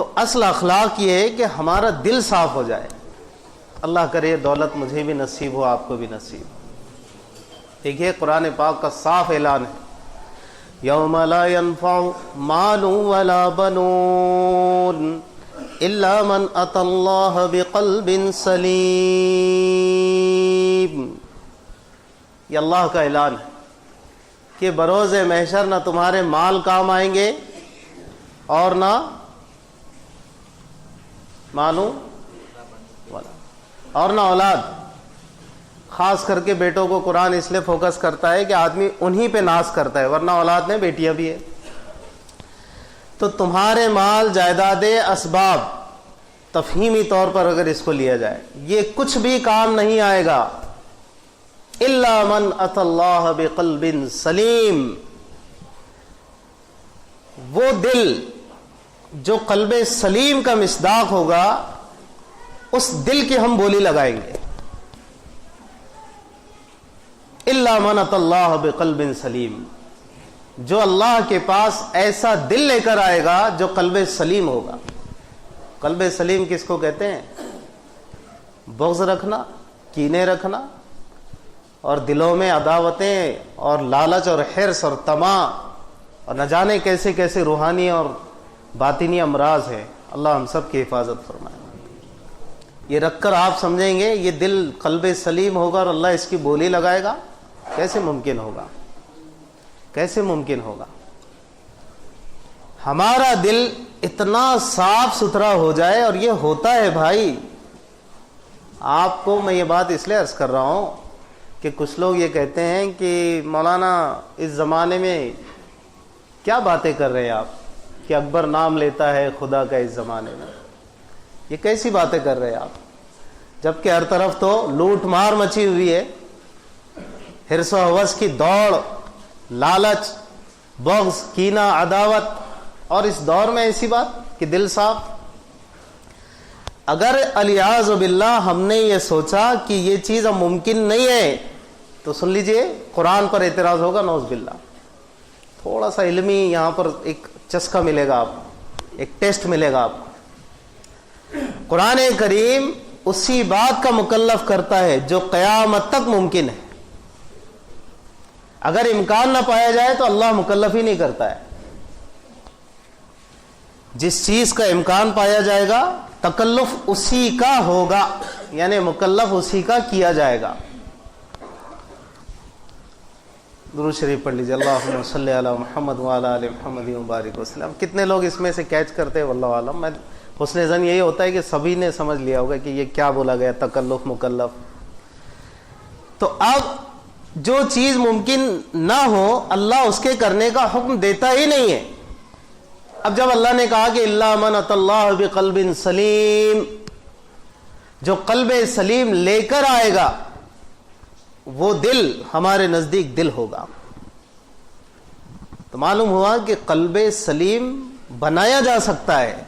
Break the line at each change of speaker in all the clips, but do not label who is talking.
تو اصل اخلاق یہ ہے کہ ہمارا دل صاف ہو جائے. اللہ کرے دولت مجھے بھی نصیب ہو، آپ کو بھی نصیب ہو. دیکھیے قرآن پاک کا صاف اعلان ہے، یوم لا ينفع مال ولا بنون الا من اتى الله بقلب سلیم. یہ اللہ کا اعلان ہے کہ بروز محشر نہ تمہارے مال کام آئیں گے اور نہ مالوں اور نہ اولاد. خاص کر کے بیٹوں کو قرآن اس لیے فوکس کرتا ہے کہ آدمی انہی پہ ناز کرتا ہے، ورنہ اولاد میں بیٹیاں بھی ہے. تو تمہارے مال جائیدادیں اسباب تفہیمی طور پر اگر اس کو لیا جائے، یہ کچھ بھی کام نہیں آئے گا الا من اتى اللہ بقلب سلیم. وہ دل جو قلب سلیم کا مصداق ہوگا، اس دل کی ہم بولی لگائیں گے. الا من اتى اللہ بقلب سلیم، جو اللہ کے پاس ایسا دل لے کر آئے گا جو قلب سلیم ہوگا. قلب سلیم کس کو کہتے ہیں؟ بغض رکھنا، کینے رکھنا، اور دلوں میں عداوتیں اور لالچ اور حرص اور طمع اور نہ جانے کیسے کیسے روحانی اور باطنی امراض ہیں. اللہ ہم سب کی حفاظت فرمائے. یہ رکھ کر آپ سمجھیں گے یہ دل قلب سلیم ہوگا اور اللہ اس کی بولی لگائے گا. کیسے ممکن ہوگا؟ کیسے ممکن ہوگا؟ ہمارا دل اتنا صاف ستھرا ہو جائے، اور یہ ہوتا ہے بھائی. آپ کو میں یہ بات اس لیے عرض کر رہا ہوں کہ کچھ لوگ یہ کہتے ہیں کہ مولانا اس زمانے میں کیا باتیں کر رہے ہیں آپ کہ اکبر نام لیتا ہے خدا کا اس زمانے میں. یہ کیسی باتیں کر رہے ہیں آپ؟ جبکہ ہر طرف تو لوٹ مار مچی ہوئی ہے، حرص و ہوس کی دوڑ، لالچ، بغض، کینہ، عداوت. اور اس دور میں ایسی بات کہ دل صاف. اگر الیاذ باللہ ہم نے یہ سوچا کہ یہ چیز اب ممکن نہیں ہے تو سن لیجئے قرآن پر اعتراض ہوگا، نعوذ باللہ. تھوڑا سا علمی یہاں پر ایک چسکا ملے گا آپ کو، ایک ٹیسٹ ملے گا آپ کو. قرآن کریم اسی بات کا مکلف کرتا ہے جو قیامت تک ممکن ہے. اگر امکان نہ پایا جائے تو اللہ مکلف ہی نہیں کرتا ہے. جس چیز کا امکان پایا جائے گا تکلف اسی کا ہوگا، یعنی مکلف اسی کا کیا جائے گا. درود شریف پڑھ لیجیے. اللہم صلی علی محمد وعلی آل محمد وبارک وسلم. کتنے لوگ اس میں سے کیچ کرتے ہیں واللہ عالم. میں حسن ظن یہی ہوتا ہے کہ سبھی نے سمجھ لیا ہوگا کہ یہ کیا بولا گیا، تکلف، مکلف. تو اب جو چیز ممکن نہ ہو اللہ اس کے کرنے کا حکم دیتا ہی نہیں ہے. اب جب اللہ نے کہا کہ الا من اتى اللہ بقلب سلیم، جو قلب سلیم لے کر آئے گا وہ دل ہمارے نزدیک دل ہوگا. تو معلوم ہوا کہ قلب سلیم بنایا جا سکتا ہے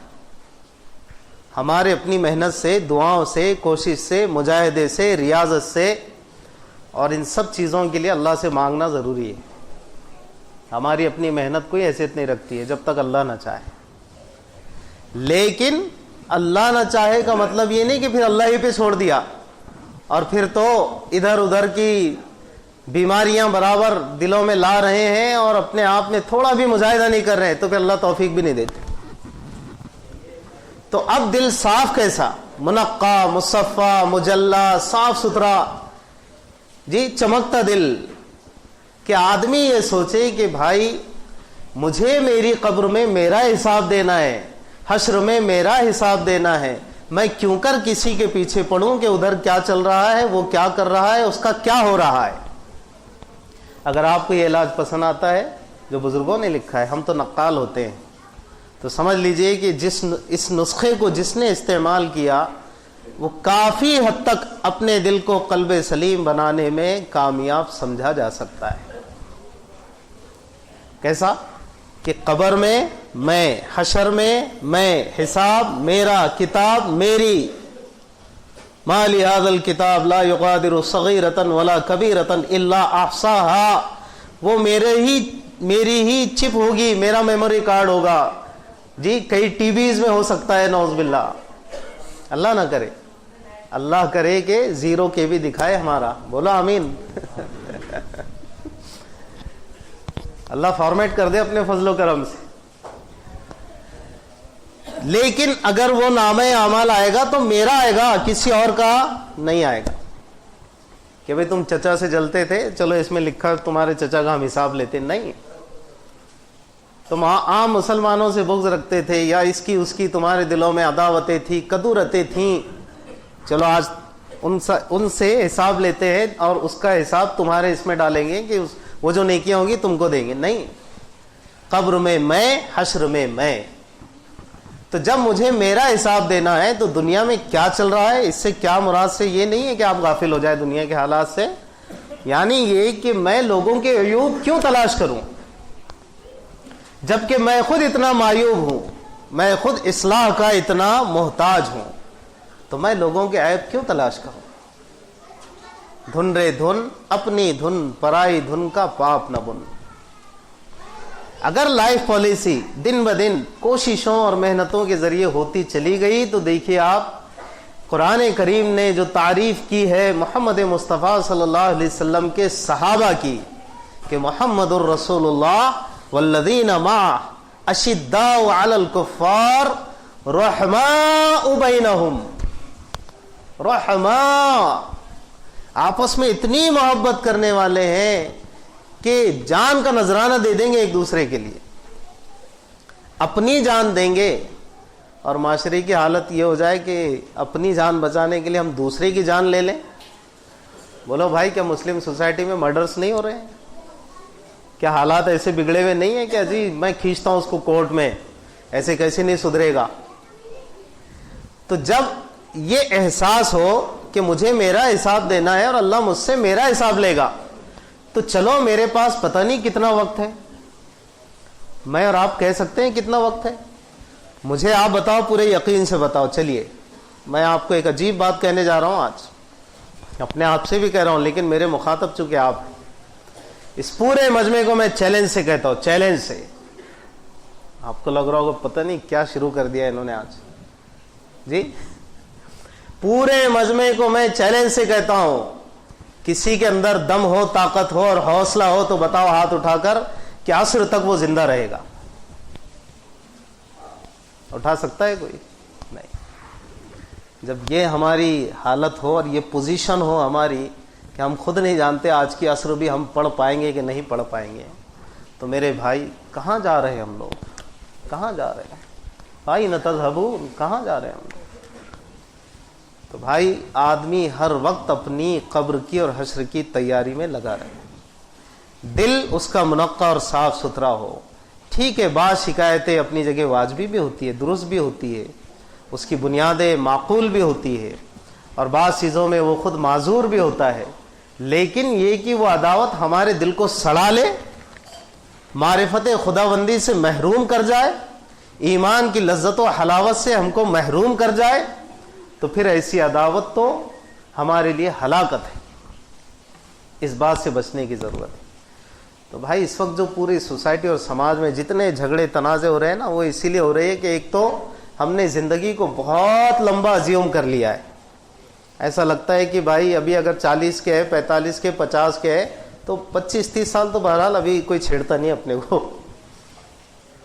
ہمارے اپنی محنت سے، دعاؤں سے، کوشش سے، مجاہدے سے، ریاضت سے. اور ان سب چیزوں کے لیے اللہ سے مانگنا ضروری ہے. ہماری اپنی محنت کوئی حیثیت نہیں رکھتی ہے جب تک اللہ نہ چاہے. لیکن اللہ نہ چاہے کا مطلب یہ نہیں کہ پھر اللہ ہی پہ چھوڑ دیا اور پھر تو ادھر ادھر کی بیماریاں برابر دلوں میں لا رہے ہیں اور اپنے آپ میں تھوڑا بھی مجاہدہ نہیں کر رہے، تو پھر اللہ توفیق بھی نہیں دیتے. تو اب دل صاف کیسا؟ منقع، مصفہ، مجلہ، صاف ستھرا، جی چمکتا دل. کہ آدمی یہ سوچے کہ بھائی مجھے میری قبر میں میرا حساب دینا ہے، حشر میں میرا حساب دینا ہے. میں کیوں کر کسی کے پیچھے پڑوں کہ ادھر کیا چل رہا ہے، وہ کیا کر رہا ہے، اس کا کیا ہو رہا ہے. اگر آپ کو یہ علاج پسند آتا ہے جو بزرگوں نے لکھا ہے، ہم تو نقال ہوتے ہیں، تو سمجھ لیجئے کہ اس نسخے کو جس نے استعمال کیا وہ کافی حد تک اپنے دل کو قلب سلیم بنانے میں کامیاب سمجھا جا سکتا ہے. کیسا؟ کہ قبر میں میں، حشر میں میں، حساب میرا، کتاب میری. ما لهذا الكتاب لا يغادر صغيرة ولا كبيرة الا احصاها. وہ میری ہی چپ ہوگی، میرا میموری کارڈ ہوگا. جی کئی ٹی ویز میں ہو سکتا ہے، نعوذ باللہ، اللہ نہ کرے، اللہ کرے کہ زیرو کے بھی دکھائے ہمارا، بولو آمین اللہ فارمیٹ کر دے اپنے فضل و کرم سے. لیکن اگر وہ نامہ اعمال آئے گا تو میرا آئے گا، کسی اور کا نہیں آئے گا کہ بھئی تم چچا سے جلتے تھے، چلو اس میں لکھا تمہارے چچا کا ہم حساب لیتے. نہیں، تم عام مسلمانوں سے بغض رکھتے تھے، یا اس کی اس کی تمہارے دلوں میں عداوتیں تھیں، کدورتیں تھیں، چلو آج ان سے حساب لیتے ہیں اور اس کا حساب تمہارے اس میں ڈالیں گے کہ وہ جو نیکیاں ہوں گی تم کو دیں گے. نہیں، قبر میں میں، حشر میں میں. تو جب مجھے میرا حساب دینا ہے تو دنیا میں کیا چل رہا ہے، اس سے کیا مراد سے یہ نہیں ہے کہ آپ غافل ہو جائے دنیا کے حالات سے، یعنی یہ کہ میں لوگوں کے عیوب کیوں تلاش کروں جبکہ میں خود اتنا معیوب ہوں، میں خود اصلاح کا اتنا محتاج ہوں، تو میں لوگوں کے عیب کیوں تلاش کروں. دھن رے دھن اپنی دھن، پرائی دھن کا پاپ نہ بن. اگر لائف پالیسی دن بدن کوششوں اور محنتوں کے ذریعے ہوتی چلی گئی تو دیکھیے آپ، قرآن کریم نے جو تعریف کی ہے محمد مصطفیٰ صلی اللہ علیہ وسلم کے صحابہ کی کہ محمد الرسول اللہ والذین معہ اشداء علی الکفار رحماء بینہم، رحماء، آپس میں اتنی محبت کرنے والے ہیں کہ جان کا نذرانہ دے دیں گے ایک دوسرے کے لیے، اپنی جان دیں گے. اور معاشرے کی حالت یہ ہو جائے کہ اپنی جان بچانے کے لیے ہم دوسرے کی جان لے لیں. بولو بھائی، کیا مسلم سوسائٹی میں مرڈرز نہیں ہو رہے ہیں؟ کیا حالات ایسے بگڑے ہوئے نہیں ہیں کہ جی میں کھینچتا ہوں اس کو کورٹ میں، ایسے کیسے نہیں سدھرے گا؟ تو جب یہ احساس ہو کہ مجھے میرا حساب دینا ہے اور اللہ مجھ سے میرا حساب لے گا، تو چلو میرے پاس پتہ نہیں کتنا وقت ہے، میں اور آپ کہہ سکتے ہیں کتنا وقت ہے؟ مجھے آپ بتاؤ، پورے یقین سے بتاؤ. چلیے میں آپ کو ایک عجیب بات کہنے جا رہا ہوں آج، اپنے آپ سے بھی کہہ رہا ہوں، لیکن میرے مخاطب چونکہ آپ ہیں، اس پورے مجمع کو میں چیلنج سے کہتا ہوں، چیلنج سے. آپ کو لگ رہا ہوگا پتہ نہیں کیا شروع کر دیا انہوں نے آج. جی پورے مجمع کو میں چیلنج سے کہتا ہوں، کسی کے اندر دم ہو، طاقت ہو اور حوصلہ ہو تو بتاؤ ہاتھ اٹھا کر کہ عصر تک وہ زندہ رہے گا. اٹھا سکتا ہے کوئی؟ نہیں. جب یہ ہماری حالت ہو اور یہ پوزیشن ہو ہماری کہ ہم خود نہیں جانتے آج کی عصر بھی ہم پڑھ پائیں گے کہ نہیں پڑھ پائیں گے، تو میرے بھائی کہاں جا رہے ہیں ہم لوگ؟ کہاں جا رہے ہیں بھائی؟ نہ تذہبون، کہاں جا رہے ہیں ہم لوگ؟ تو بھائی آدمی ہر وقت اپنی قبر کی اور حشر کی تیاری میں لگا رہے، دل اس کا منقع اور صاف ستھرا ہو. ٹھیک ہے، بعض شکایتیں اپنی جگہ واجبی بھی ہوتی ہے، درست بھی ہوتی ہے، اس کی بنیادیں معقول بھی ہوتی ہے، اور بعض چیزوں میں وہ خود معذور بھی ہوتا ہے، لیکن یہ کہ وہ عداوت ہمارے دل کو سڑا لے، معرفت خداوندی سے محروم کر جائے، ایمان کی لذت و حلاوت سے ہم کو محروم کر جائے، تو پھر ایسی عداوت تو ہمارے لیے ہلاکت ہے. اس بات سے بچنے کی ضرورت ہے. تو بھائی اس وقت جو پوری سوسائٹی اور سماج میں جتنے جھگڑے تنازع ہو رہے ہیں نا، وہ اسی لیے ہو رہے ہیں کہ ایک تو ہم نے زندگی کو بہت لمبا ازیوم کر لیا ہے. ایسا لگتا ہے کہ بھائی ابھی اگر 40 کے ہے، 45 کے، 50 کے ہے تو 25-30 سال تو بہرحال ابھی کوئی چھیڑتا نہیں اپنے کو.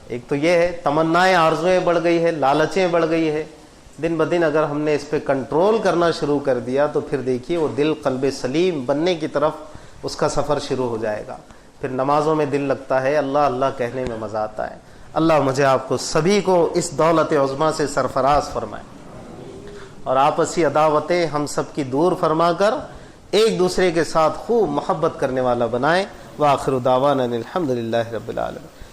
ایک تو یہ ہے، تمنائیں آرزویں بڑھ گئی ہے، لالچیں بڑھ گئی ہے. دن بدن اگر ہم نے اس پہ کنٹرول کرنا شروع کر دیا تو پھر دیکھیے وہ دل قلب سلیم بننے کی طرف اس کا سفر شروع ہو جائے گا. پھر نمازوں میں دل لگتا ہے، اللہ اللہ کہنے میں مزہ آتا ہے. اللہ مجھے آپ کو سبھی کو اس دولت عظمیٰ سے سرفراز فرمائے اور آپسی عداوتیں ہم سب کی دور فرما کر ایک دوسرے کے ساتھ خوب محبت کرنے والا بنائے. وآخر دعوانا الحمدللہ رب العالمین.